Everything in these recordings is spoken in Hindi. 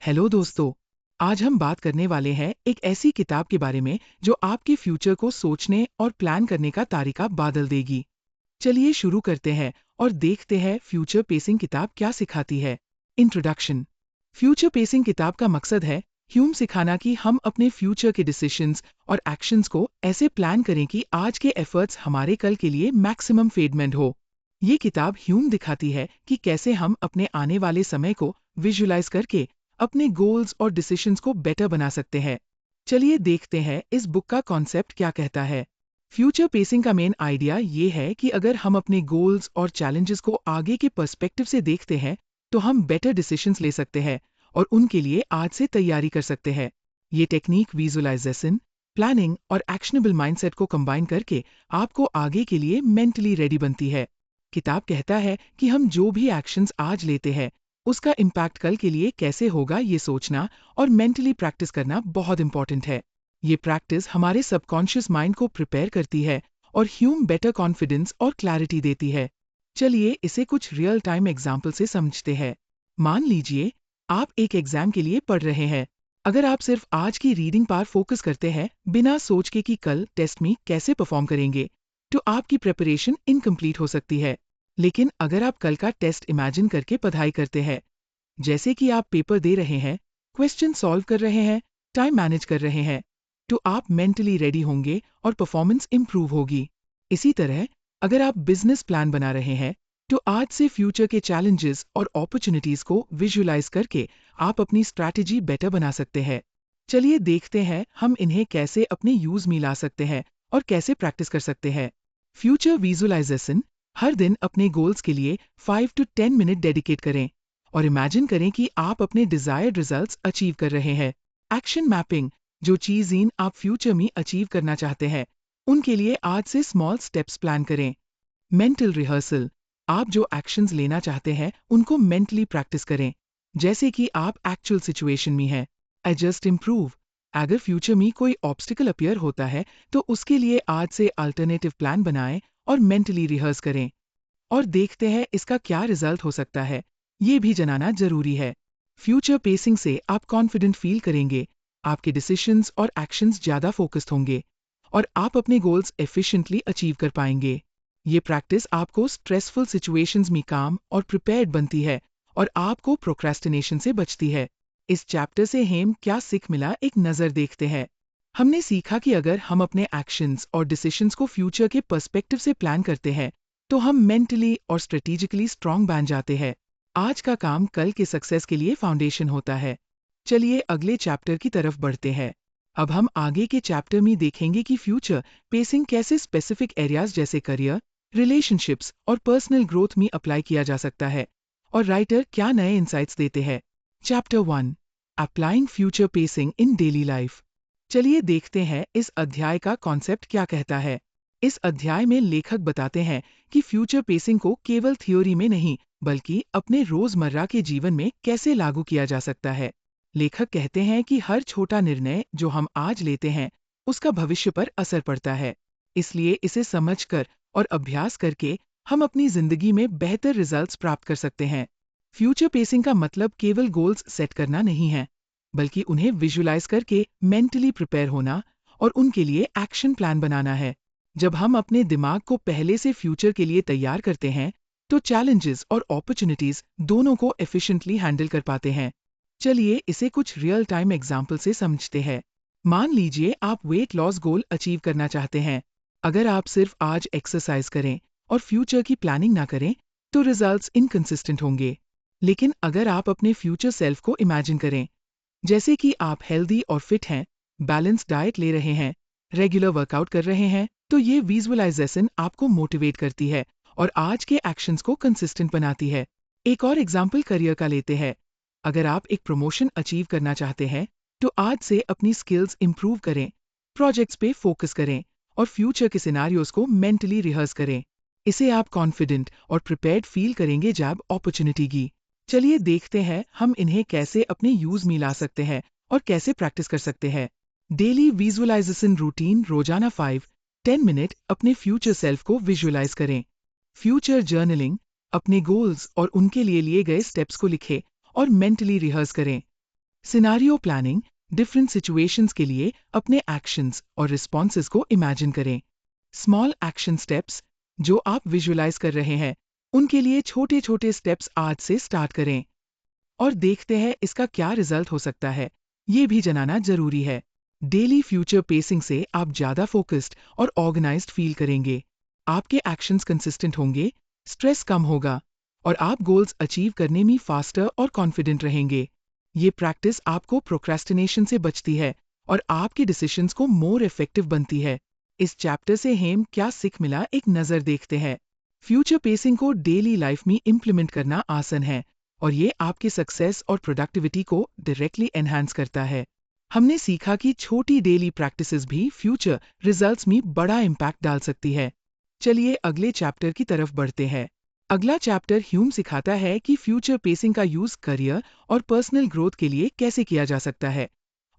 हेलो दोस्तों, आज हम बात करने वाले हैं एक ऐसी किताब के बारे में जो आपके फ्यूचर को सोचने और प्लान करने का तरीका बदल देगी। चलिए शुरू करते हैं और देखते हैं फ्यूचर पेसिंग किताब क्या सिखाती है। इंट्रोडक्शन। फ्यूचर पेसिंग किताब का मकसद है ह्यूम सिखाना कि हम अपने फ्यूचर के डिसीजंस और एक्शंस को ऐसे प्लान करें कि आज के एफर्ट्स हमारे कल के लिए मैक्सिमम फेडमेंट हो। ये किताब ह्यूम दिखाती है कि कैसे हम अपने आने वाले समय को विजुलाइज करके अपने गोल्स और डिसीजंस को बेटर बना सकते हैं। चलिए देखते हैं इस बुक का कॉन्सेप्ट क्या कहता है। फ्यूचर पेसिंग का मेन आइडिया ये है कि अगर हम अपने गोल्स और चैलेंजेस को आगे के पर्सपेक्टिव से देखते हैं तो हम बेटर डिसीजंस ले सकते हैं और उनके लिए आज से तैयारी कर सकते हैं। ये टेक्निक विजुअलाइजेशन, प्लानिंग और एक्शनेबल माइंडसेट को कंबाइन करके आपको आगे के लिए मेंटली रेडी बनती है। किताब कहता है कि हम जो भी एक्शंस आज लेते हैं उसका इम्पैक्ट कल के लिए कैसे होगा ये सोचना और मेंटली प्रैक्टिस करना बहुत इंपॉर्टेंट है। ये प्रैक्टिस हमारे सबकॉन्शियस माइंड को प्रिपेयर करती है और ह्यूम बेटर कॉन्फिडेंस और क्लैरिटी देती है। चलिए इसे कुछ रियल टाइम एग्जाम्पल से समझते हैं। मान लीजिए आप एक एग्जाम के लिए पढ़ रहे हैं। अगर आप सिर्फ आज की रीडिंग पर फोकस करते हैं बिना सोच के कि कल टेस्ट में कैसे परफॉर्म करेंगे, तो आपकी प्रिपरेशन इनकम्प्लीट हो सकती है। लेकिन अगर आप कल का टेस्ट इमेजिन करके पढ़ाई करते हैं, जैसे कि आप पेपर दे रहे हैं, क्वेश्चन सॉल्व कर रहे हैं, टाइम मैनेज कर रहे हैं, तो आप मेंटली रेडी होंगे और परफॉर्मेंस इंप्रूव होगी। इसी तरह अगर आप बिजनेस प्लान बना रहे हैं तो आज से फ्यूचर के चैलेंजेस और अपॉर्चुनिटीज को विजुलाइज करके आप अपनी स्ट्रैटेजी बेटर बना सकते हैं। चलिए देखते हैं हम इन्हें कैसे अपने यूज में ला सकते हैं और कैसे प्रैक्टिस कर सकते हैं। Future visualisation. हर दिन अपने गोल्स के लिए 5 to 10 मिनट डेडिकेट करें और इमेजिन करें कि आप अपने डिजायर्ड रिजल्ट्स अचीव कर रहे हैं। Action mapping. जो चीजें आप फ्यूचर में अचीव करना चाहते हैं उनके लिए आज से स्मॉल स्टेप्स प्लान करें। Mental rehearsal. आप जो एक्शंस लेना चाहते हैं उनको मेंटली प्रैक्टिस करें, जैसे कि आप एक्चुअल सिचुएशन में हैं। Adjust improve. अगर फ्यूचर में कोई ऑब्स्टिकल अपीयर होता है तो उसके लिए आज से अल्टरनेटिव प्लान बनाएं और मेंटली रिहर्स करें और देखते हैं इसका क्या रिजल्ट हो सकता है। ये भी जानना जरूरी है। फ्यूचर पेसिंग से आप कॉन्फिडेंट फील करेंगे, आपके डिसीजंस और एक्शंस ज्यादा फोकस्ड होंगे और आप अपने गोल्स एफिशिएंटली अचीव कर पाएंगे। ये प्रैक्टिस आपको स्ट्रेसफुल सिचुएशंस में काम और प्रिपेयर्ड बनती है और आपको प्रोक्रेस्टिनेशन से बचती है। इस चैप्टर से हम क्या सीख मिला, एक नजर देखते हैं। हमने सीखा कि अगर हम अपने एक्शंस और डिसीजंस को फ्यूचर के पर्सपेक्टिव से प्लान करते हैं तो हम मेंटली और स्ट्रेटेजिकली स्ट्रांग बन जाते हैं। आज का काम कल के सक्सेस के लिए फाउंडेशन होता है। चलिए अगले चैप्टर की तरफ बढ़ते हैं। अब हम आगे के चैप्टर में देखेंगे कि फ्यूचर पेसिंग कैसे स्पेसिफिक एरियाज जैसे करियर, रिलेशनशिप्स और पर्सनल ग्रोथ में अप्लाई किया जा सकता है और राइटर क्या नए इंसाइट्स देते हैं। चैप्टर 1, अप्लाइंग फ्यूचर पेसिंग इन डेली लाइफ। चलिए देखते हैं इस अध्याय का कॉन्सेप्ट क्या कहता है। इस अध्याय में लेखक बताते हैं कि फ्यूचर पेसिंग को केवल थ्योरी में नहीं बल्कि अपने रोजमर्रा के जीवन में कैसे लागू किया जा सकता है। लेखक कहते हैं कि हर छोटा निर्णय जो हम आज लेते हैं उसका भविष्य पर असर पड़ता है, इसलिए इसे समझकर और अभ्यास करके हम अपनी जिंदगी में बेहतर रिजल्ट्स प्राप्त कर सकते हैं। फ्यूचर पेसिंग का मतलब केवल गोल्स सेट करना नहीं है, बल्कि उन्हें विजुलाइज करके मेंटली प्रिपेयर होना और उनके लिए एक्शन प्लान बनाना है। जब हम अपने दिमाग को पहले से फ्यूचर के लिए तैयार करते हैं तो चैलेंजेस और अपॉर्चुनिटीज दोनों को एफिशिएंटली हैंडल कर पाते हैं। चलिए इसे कुछ रियल टाइम एग्जाम्पल से समझते हैं। मान लीजिए आप वेट लॉस गोल अचीव करना चाहते हैं। अगर आप सिर्फ आज एक्सरसाइज करें और फ्यूचर की प्लानिंग ना करें तो रिजल्ट्स इनकंसिस्टेंट होंगे। लेकिन अगर आप अपने फ्यूचर सेल्फ को इमेजिन करें, जैसे कि आप हेल्दी और फिट हैं, बैलेंस डाइट ले रहे हैं, रेगुलर वर्कआउट कर रहे हैं, तो ये विजुअलाइजेशन आपको मोटिवेट करती है और आज के एक्शंस को कंसिस्टेंट बनाती है। एक और एग्जाम्पल करियर का लेते हैं। अगर आप एक प्रमोशन अचीव करना चाहते हैं तो आज से अपनी स्किल्स इंप्रूव करें, प्रोजेक्ट्स पे फोकस करें और फ्यूचर के सिनारियोज को मेंटली रिहर्स करें। इसे आप कॉन्फिडेंट और प्रिपेयर्ड फील करेंगे जब अपॉर्चुनिटी की। चलिए देखते हैं हम इन्हें कैसे अपने यूज में ला सकते हैं और कैसे प्रैक्टिस कर सकते हैं। Daily visualisation routine. रोजाना 5-10 मिनट अपने फ्यूचर सेल्फ को विजुअलाइज करें। Future journaling. अपने गोल्स और उनके लिए लिए गए स्टेप्स को लिखें और मेंटली रिहर्स करें। सिनारियो प्लानिंग, डिफरेंट सिचुएशंस के लिए अपने एक्शंस और रिस्पॉन्सेस को इमेजिन करें। स्मॉल एक्शन स्टेप्स, जो आप विजुलाइज कर रहे हैं, उनके लिए छोटे छोटे स्टेप्स आज से स्टार्ट करें और देखते हैं इसका क्या रिजल्ट हो सकता है, ये भी जानना जरूरी है। डेली फ्यूचर पेसिंग से आप ज्यादा फोकस्ड और ऑर्गेनाइज्ड फील करेंगे। आपके एक्शंस कंसिस्टेंट होंगे, स्ट्रेस कम होगा और आप गोल्स अचीव करने में फास्टर और कॉन्फिडेंट रहेंगे। ये प्रैक्टिस आपको प्रोक्रेस्टिनेशन से बचती है और आपके डिसीजंस को मोर इफेक्टिव बनती है। इस चैप्टर से हम क्या सीख मिला, एक नजर देखते हैं। फ्यूचर पेसिंग को डेली लाइफ में इम्प्लीमेंट करना आसान है और ये आपके सक्सेस और प्रोडक्टिविटी को डायरेक्टली एनहांस करता है। हमने सीखा कि छोटी डेली प्रैक्टिसेस भी फ्यूचर रिजल्ट्स में बड़ा इम्पैक्ट डाल सकती है। चलिए अगले चैप्टर की तरफ बढ़ते हैं। अगला चैप्टर ह्यूम सिखाता है कि फ्यूचर पेसिंग का यूज करियर और पर्सनल ग्रोथ के लिए कैसे किया जा सकता है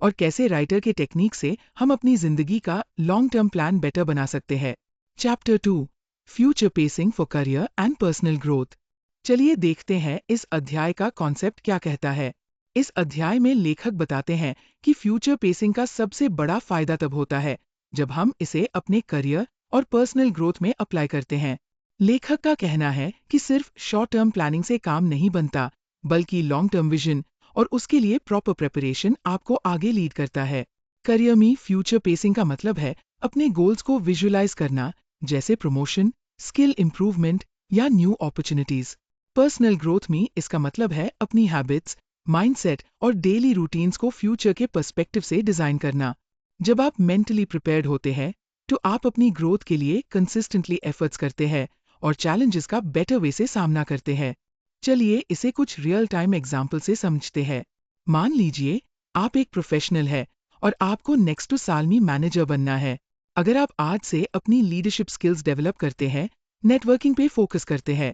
और कैसे राइटर के टेक्निक से हम अपनी जिंदगी का लॉन्ग टर्म प्लान बेटर बना सकते हैं। Chapter 2, future pacing for career and personal growth. चलिए देखते हैं इस अध्याय का कॉन्सेप्ट क्या कहता है। इस अध्याय में लेखक बताते हैं कि फ्यूचर पेसिंग का सबसे बड़ा फायदा तब होता है जब हम इसे अपने करियर और पर्सनल ग्रोथ में अप्लाई करते हैं। लेखक का कहना है कि सिर्फ शॉर्ट टर्म प्लानिंग से काम नहीं बनता, बल्कि लॉन्ग टर्म विजन और उसके लिए प्रॉपर प्रिपरेशन आपको आगे लीड करता है। करियर में फ्यूचर पेसिंग का मतलब है अपने गोल्स को विजुलाइज करना, जैसे प्रमोशन, स्किल इंप्रूवमेंट या न्यू अपॉर्चुनिटीज। पर्सनल ग्रोथ में इसका मतलब है अपनी हैबिट्स, माइंडसेट और डेली रूटीन्स को फ्यूचर के पर्सपेक्टिव से डिजाइन करना। जब आप मेंटली प्रिपेयर्ड होते हैं तो आप अपनी ग्रोथ के लिए कंसिस्टेंटली एफर्ट्स करते हैं और चैलेंजेस का बेटर वे से सामना करते हैं। चलिए इसे कुछ रियल टाइम एग्जाम्पल से समझते हैं। मान लीजिए आप एक प्रोफेशनल है और आपको नेक्स्ट साल में मैनेजर बनना है। अगर आप आज से अपनी लीडरशिप स्किल्स डेवलप करते हैं, नेटवर्किंग पे फोकस करते हैं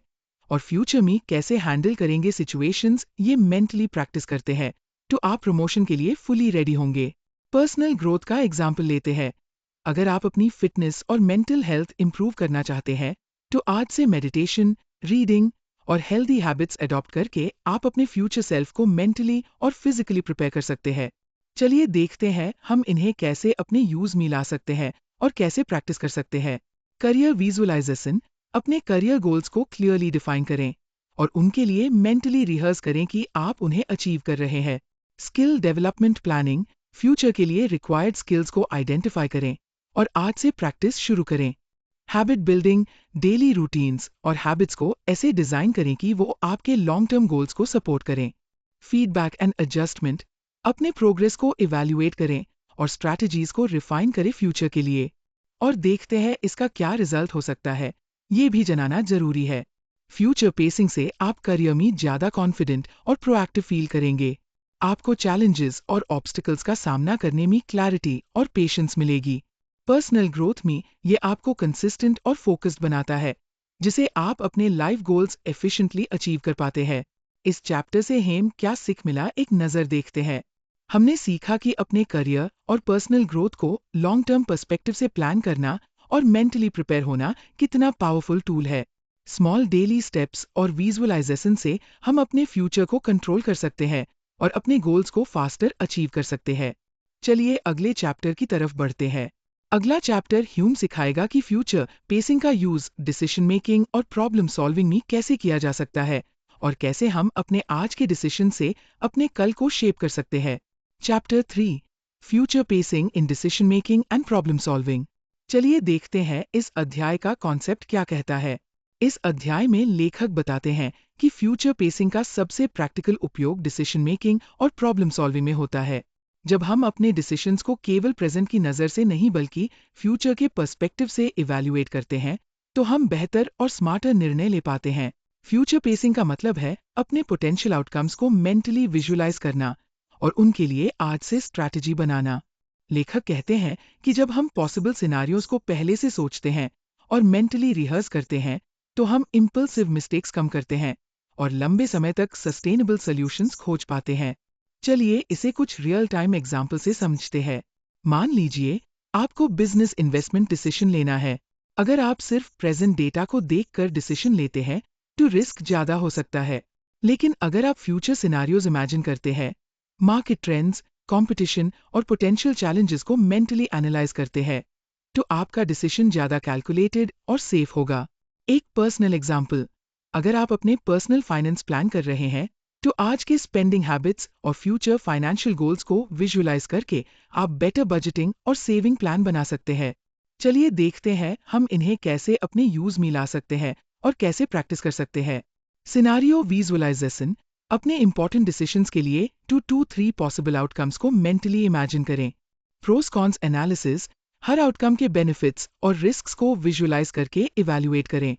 और फ्यूचर में कैसे हैंडल करेंगे सिचुएशंस, ये मेंटली प्रैक्टिस करते हैं, तो आप प्रमोशन के लिए फुली रेडी होंगे। पर्सनल ग्रोथ का एग्जाम्पल लेते हैं। अगर आप अपनी फिटनेस और मेंटल हेल्थ इंप्रूव करना चाहते हैं, तो आज से मेडिटेशन, रीडिंग और हेल्दी हैबिट्स अडॉप्ट करके आप अपने फ्यूचर सेल्फ को मेंटली और फिजिकली प्रिपेयर कर सकते हैं। चलिए देखते हैं हम इन्हें कैसे अपने यूज में ला सकते हैं और कैसे प्रैक्टिस कर सकते हैं। करियर विजुअलाइजेशन, अपने करियर गोल्स को क्लियरली डिफाइन करें और उनके लिए मेंटली रिहर्स करें कि आप उन्हें अचीव कर रहे हैं। स्किल डेवलपमेंट प्लानिंग, फ्यूचर के लिए रिक्वायर्ड स्किल्स को आइडेंटिफाई करें और आज से प्रैक्टिस शुरू करें। हैबिट बिल्डिंग, डेली रूटीन्स और हैबिट्स को ऐसे डिजाइन करें कि वो आपके लॉन्ग टर्म गोल्स को सपोर्ट करें। फीडबैक एंड एडजस्टमेंट, अपने प्रोग्रेस को इवैल्यूएट करें और स्ट्रैटेजीज को रिफाइन करें फ्यूचर के लिए और देखते हैं इसका क्या रिजल्ट हो सकता है, ये भी जानना जरूरी है। फ्यूचर पेसिंग से आप करियर में ज्यादा कॉन्फिडेंट और प्रोएक्टिव फील करेंगे। आपको चैलेंजेस और ऑब्स्टिकल्स का सामना करने में क्लैरिटी और पेशेंस मिलेगी। पर्सनल ग्रोथ में ये आपको कंसिस्टेंट और फोकस्ड बनाता है, जिसे आप अपने लाइफ गोल्स एफिशिएंटली अचीव कर पाते हैं। इस चैप्टर से हम क्या सीख मिला, एक नजर देखते हैं। हमने सीखा कि अपने करियर और पर्सनल ग्रोथ को लॉन्ग टर्म पर्सपेक्टिव से प्लान करना और मेंटली प्रिपेयर होना कितना पावरफुल टूल है। स्मॉल डेली स्टेप्स और विजुअलाइजेशन से हम अपने फ्यूचर को कंट्रोल कर सकते हैं और अपने गोल्स को फास्टर अचीव कर सकते हैं। चलिए अगले चैप्टर की तरफ बढ़ते हैं। अगला चैप्टर ह्यूम सिखाएगा कि फ्यूचर पेसिंग का यूज डिसीजन मेकिंग और प्रॉब्लम सॉल्विंग में कैसे किया जा सकता है और कैसे हम अपने आज के डिसीजन से अपने कल को शेप कर सकते हैं। Chapter 3, future pacing in decision making and problem solving. चलिए देखते हैं इस अध्याय का कॉन्सेप्ट क्या कहता है। इस अध्याय में लेखक बताते हैं कि फ्यूचर पेसिंग का सबसे प्रैक्टिकल उपयोग डिसीजन मेकिंग और प्रॉब्लम सॉल्विंग में होता है। जब हम अपने डिसीजंस को केवल प्रेजेंट की नज़र से नहीं बल्कि फ्यूचर के पर्सपेक्टिव से इवैल्यूएट करते हैं, तो हम बेहतर और स्मार्टर निर्णय ले पाते हैं। फ्यूचर पेसिंग का मतलब है अपने पोटेंशियल आउटकम्स को मेंटली विजुलाइज करना और उनके लिए आज से स्ट्रैटेजी बनाना। लेखक कहते हैं कि जब हम पॉसिबल सिनारियोज को पहले से सोचते हैं और मेंटली रिहर्स करते हैं, तो हम इम्पल्सिव मिस्टेक्स कम करते हैं और लंबे समय तक सस्टेनेबल सॉल्यूशंस खोज पाते हैं। चलिए इसे कुछ रियल टाइम एग्जाम्पल से समझते हैं। मान लीजिए आपको बिजनेस इन्वेस्टमेंट डिसीजन लेना है। अगर आप सिर्फ प्रेजेंट डेटा को देखकर डिसीजन लेते हैं, तो रिस्क ज्यादा हो सकता है। लेकिन अगर आप फ्यूचर सिनारियोज इमेजिन करते हैं, मार्केट ट्रेंड्स, कंपटीशन और पोटेंशियल चैलेंजेस को मेंटली एनालाइज करते हैं, तो आपका डिसीजन ज्यादा कैलकुलेटेड और सेफ होगा। एक पर्सनल एग्जांपल, अगर आप अपने पर्सनल फाइनेंस प्लान कर रहे हैं, तो आज के स्पेंडिंग हैबिट्स और फ्यूचर फाइनेंशियल गोल्स को विजुअलाइज करके आप बेटर बजटिंग और सेविंग प्लान बना सकते हैं। चलिए देखते हैं हम इन्हें कैसे अपने यूज में ला सकते हैं और कैसे प्रैक्टिस कर सकते हैं। सिनारियो विजुअलाइजेशन, अपने इंपॉर्टेंट डिसीजंस के लिए 2 to 3 पॉसिबल आउटकम्स को मेंटली इमेजिन करें। प्रोस कॉन्स एनालिसिस, हर आउटकम के बेनिफिट्स और रिस्क्स को विजुअलाइज करके इवैल्यूएट करें।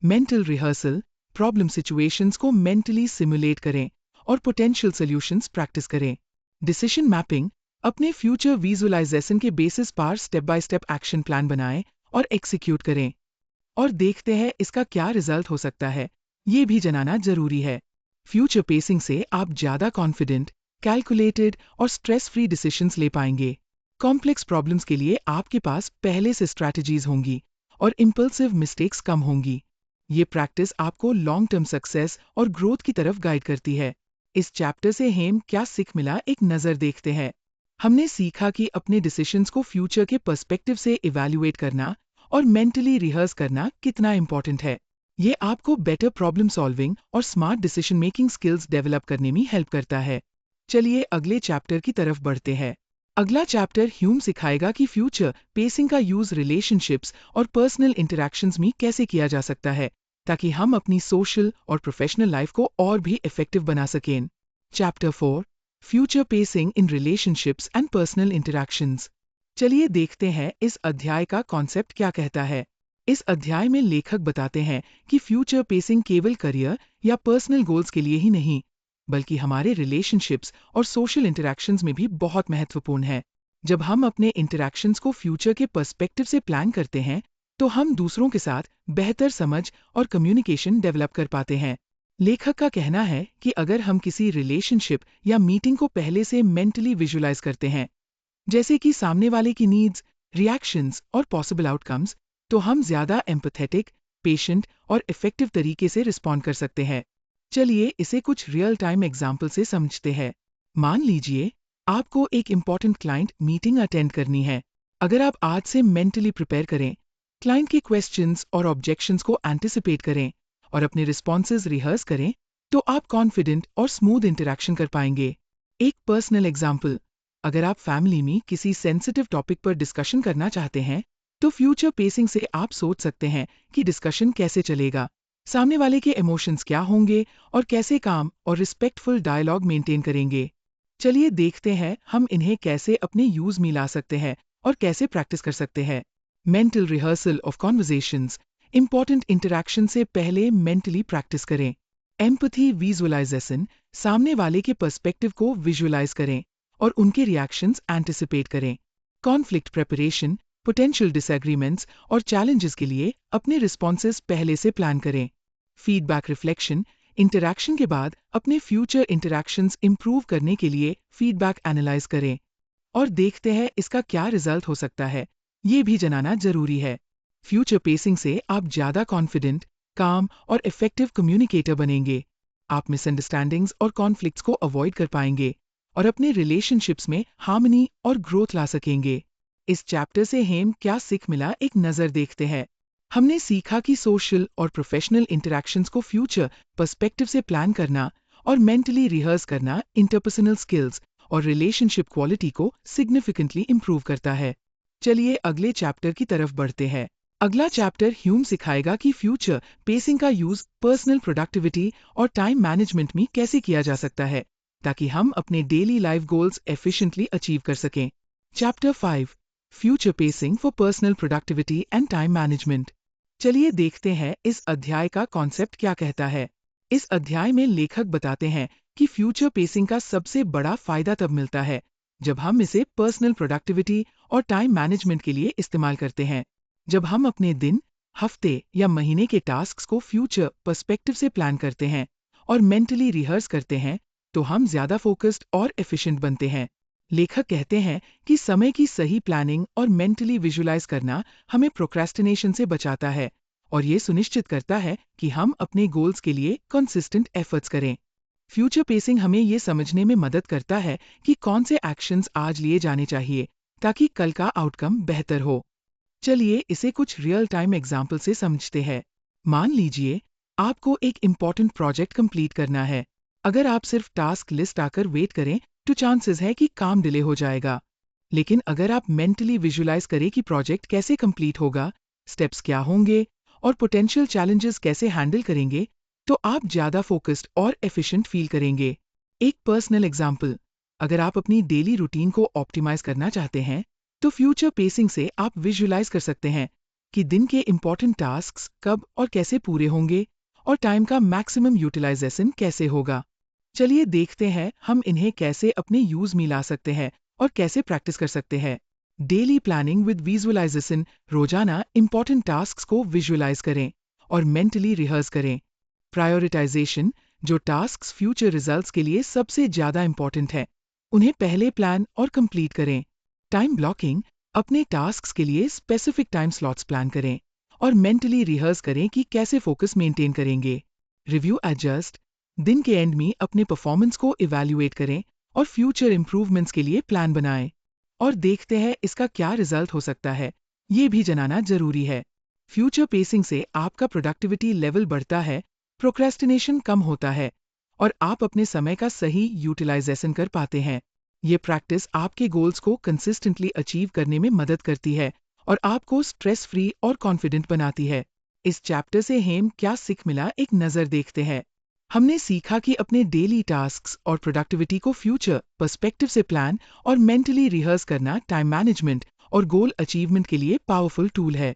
मेंटल रिहर्सल, प्रॉब्लम सिचुएशंस को मेंटली सिमुलेट करें और पोटेंशियल सॉल्यूशंस प्रैक्टिस करें। डिसीजन मैपिंग, अपने फ्यूचर विजुअलाइजेशन के बेसिस पर step by step action plan बनाएं और एग्जीक्यूट करें। और देखते हैं इसका क्या रिजल्ट हो सकता है, ये भी जानना जरूरी है। फ्यूचर पेसिंग से आप ज्यादा कॉन्फिडेंट, कैलकुलेटेड और स्ट्रेस फ्री डिसीजंस ले पाएंगे। कॉम्प्लेक्स प्रॉब्लम्स के लिए आपके पास पहले से स्ट्रैटेजीज होंगी और इम्पल्सिव मिस्टेक्स कम होंगी। ये प्रैक्टिस आपको लॉन्ग टर्म सक्सेस और ग्रोथ की तरफ गाइड करती है। इस चैप्टर से हमें क्या सीख मिला, एक नजर देखते हैं। हमने सीखा कि अपने डिसीजंस को फ्यूचर के पर्सपेक्टिव से इवैल्यूएट करना और मेंटली रिहर्स करना कितना इंपॉर्टेंट है। ये आपको बेटर प्रॉब्लम सॉल्विंग और smart decision making skills develop करने में हेल्प करता है। चलिए अगले चैप्टर की तरफ बढ़ते हैं। अगला चैप्टर ह्यूम सिखाएगा कि फ्यूचर पेसिंग का यूज रिलेशनशिप्स और पर्सनल इंटरैक्शंस में कैसे किया जा सकता है, ताकि हम अपनी सोशल और प्रोफेशनल लाइफ को और भी इफेक्टिव बना सकें। Chapter 4, future pacing in relationships and personal interactions. चलिए देखते हैं इस अध्याय का कॉन्सेप्ट क्या कहता है। इस अध्याय में लेखक बताते हैं कि फ्यूचर पेसिंग केवल करियर या पर्सनल गोल्स के लिए ही नहीं, बल्कि हमारे रिलेशनशिप्स और सोशल इंटरैक्शंस में भी बहुत महत्वपूर्ण है। जब हम अपने इंटरैक्शंस को फ्यूचर के पर्सपेक्टिव से प्लान करते हैं, तो हम दूसरों के साथ बेहतर समझ और कम्युनिकेशन डेवलप कर पाते हैं। लेखक का कहना है कि अगर हम किसी रिलेशनशिप या मीटिंग को पहले से मेंटली विजुअलाइज करते हैं, जैसे कि सामने वाले की नीड्स, रिएक्शंस और पॉसिबल आउटकम्स, तो हम ज्यादा एम्पैथेटिक, पेशेंट और इफेक्टिव तरीके से रिस्पॉन्ड कर सकते हैं। चलिए इसे कुछ रियल टाइम एग्जाम्पल से समझते हैं। मान लीजिए आपको एक इम्पॉर्टेंट क्लाइंट मीटिंग अटेंड करनी है। अगर आप आज से मेंटली प्रिपेयर करें, क्लाइंट के क्वेश्चंस और ऑब्जेक्शंस को एंटिसिपेट करें और अपने रिस्पॉन्सेज रिहर्स करें, तो आप कॉन्फिडेंट और स्मूथ इंटरैक्शन कर पाएंगे। एक पर्सनल एग्जाम्पल, अगर आप फैमिली में किसी सेंसिटिव टॉपिक पर डिस्कशन करना चाहते हैं, तो फ्यूचर पेसिंग से आप सोच सकते हैं कि डिस्कशन कैसे चलेगा, सामने वाले के इमोशंस क्या होंगे और कैसे काम और रिस्पेक्टफुल डायलॉग मेंटेन करेंगे। चलिए देखते हैं हम इन्हें कैसे अपने यूज में ला सकते हैं और कैसे प्रैक्टिस कर सकते हैं। Mental rehearsal of conversations, important interaction से पहले मेंटली प्रैक्टिस करें। एम्पैथी विजुअलाइजेशन, सामने वाले के पर्सपेक्टिव को विजुअलाइज करें और उनके रिएक्शंस एंटिसिपेट करें। कॉन्फ्लिक्ट प्रिपरेशन, पोटेंशियल डिसएग्रीमेंट्स और चैलेंजेस के लिए अपने रिस्पॉन्सेज पहले से प्लान करें। फीडबैक रिफ्लेक्शन, इंटरैक्शन के बाद अपने फ्यूचर इंटरैक्शंस इंप्रूव करने के लिए फीडबैक एनालाइज करें और देखते हैं इसका क्या रिजल्ट हो सकता है, ये भी जानना जरूरी है। फ्यूचर पेसिंग से आप ज्यादा कॉन्फिडेंट, काम और इफेक्टिव कम्युनिकेटर बनेंगे। आप मिसअंडरस्टैंडिंग्स और कॉन्फ्लिक्ट्स को अवॉइड कर पाएंगे और अपने रिलेशनशिप्स में हार्मनी और ग्रोथ ला सकेंगे। इस चैप्टर से हमें क्या सीख मिला, एक नजर देखते हैं। हमने सीखा कि सोशल और प्रोफेशनल इंटरैक्शंस को फ्यूचर पर्सपेक्टिव से प्लान करना और मेंटली रिहर्स करना इंटरपर्सनल स्किल्स और रिलेशनशिप क्वालिटी को सिग्निफिकेंटली इंप्रूव करता है। चलिए अगले चैप्टर की तरफ बढ़ते हैं। अगला चैप्टर ह्यूम सिखाएगा कि फ्यूचर पेसिंग का यूज पर्सनल प्रोडक्टिविटी और टाइम मैनेजमेंट में कैसे किया जा सकता है, ताकि हम अपने daily life goals efficiently achieve कर सकें। Chapter 5, future pacing for personal productivity and time management. चलिए देखते हैं इस अध्याय का कॉन्सेप्ट क्या कहता है। इस अध्याय में लेखक बताते हैं कि फ्यूचर पेसिंग का सबसे बड़ा फायदा तब मिलता है जब हम इसे पर्सनल प्रोडक्टिविटी और टाइम मैनेजमेंट के लिए इस्तेमाल करते हैं। जब हम अपने दिन, हफ्ते या महीने के टास्क्स को फ्यूचर पर्सपेक्टिव से प्लान करते हैं और मेंटली रिहर्स करते हैं, तो हम ज्यादा फोकस्ड और एफिशिएंट बनते हैं। लेखक कहते हैं कि समय की सही प्लानिंग और मेंटली विजुअलाइज करना हमें प्रोक्रेस्टिनेशन से बचाता है और ये सुनिश्चित करता है कि हम अपने गोल्स के लिए कंसिस्टेंट एफर्ट्स करें। फ्यूचर पेसिंग हमें ये समझने में मदद करता है कि कौन से एक्शंस आज लिए जाने चाहिए ताकि कल का आउटकम बेहतर हो। चलिए इसे कुछ रियल टाइम एग्जाम्पल से समझते हैं। मान लीजिए आपको एक इम्पॉर्टेंट प्रोजेक्ट कंप्लीट करना है। अगर आप सिर्फ टास्क लिस्ट आकर वेट करें तो चांसेस है कि काम डिले हो जाएगा। लेकिन अगर आप मेंटली विजुलाइज करें कि प्रोजेक्ट कैसे कंप्लीट होगा, स्टेप्स क्या होंगे और पोटेंशियल चैलेंजेस कैसे हैंडल करेंगे, तो आप ज़्यादा फोकस्ड और एफिशिएंट फील करेंगे। एक पर्सनल एग्जाम्पल, अगर आप अपनी डेली रूटीन को ऑप्टिमाइज करना चाहते हैं तो फ्यूचर पेसिंग से आप विजुलाइज कर सकते हैं कि दिन के इम्पॉर्टेंट टास्क्स कब और कैसे पूरे होंगे और टाइम का मैक्सिमम यूटिलाइजेशन कैसे होगा। चलिए देखते हैं हम इन्हें कैसे अपने यूज में ला सकते हैं और कैसे प्रैक्टिस कर सकते हैं। डेली प्लानिंग विद विजुअलाइजेशन, रोजाना इंपॉर्टेंट टास्क्स को विजुअलाइज करें और मेंटली रिहर्स करें। प्रायोरिटाइजेशन, जो टास्क्स फ्यूचर रिजल्ट्स के लिए सबसे ज्यादा इंपॉर्टेंट है उन्हें पहले प्लान और कंप्लीट करें। टाइम ब्लॉकिंग, अपने टास्क्स के लिए स्पेसिफिक टाइम स्लॉट्स प्लान करें और मेंटली रिहर्स करें कि कैसे फोकस मेंटेन करेंगे। रिव्यू एडजस्ट, दिन के एंड में अपने परफॉर्मेंस को इवैल्यूएट करें और फ्यूचर इंप्रूवमेंट्स के लिए प्लान बनाएं और देखते हैं इसका क्या रिजल्ट हो सकता है, ये भी जानना जरूरी है। फ्यूचर पेसिंग से आपका प्रोडक्टिविटी लेवल बढ़ता है, प्रोक्रेस्टिनेशन कम होता है और आप अपने समय का सही यूटिलाइजेशन कर पाते हैं। ये प्रैक्टिस आपके गोल्स को कंसिस्टेंटली अचीव करने में मदद करती है और आपको स्ट्रेस फ्री और कॉन्फिडेंट बनाती है। इस चैप्टर से हमें क्या सीख मिला, एक नज़र देखते हैं। हमने सीखा कि अपने डेली टास्क्स और प्रोडक्टिविटी को फ्यूचर पर्सपेक्टिव से प्लान और मेंटली रिहर्स करना टाइम मैनेजमेंट और गोल अचीवमेंट के लिए पावरफुल टूल है।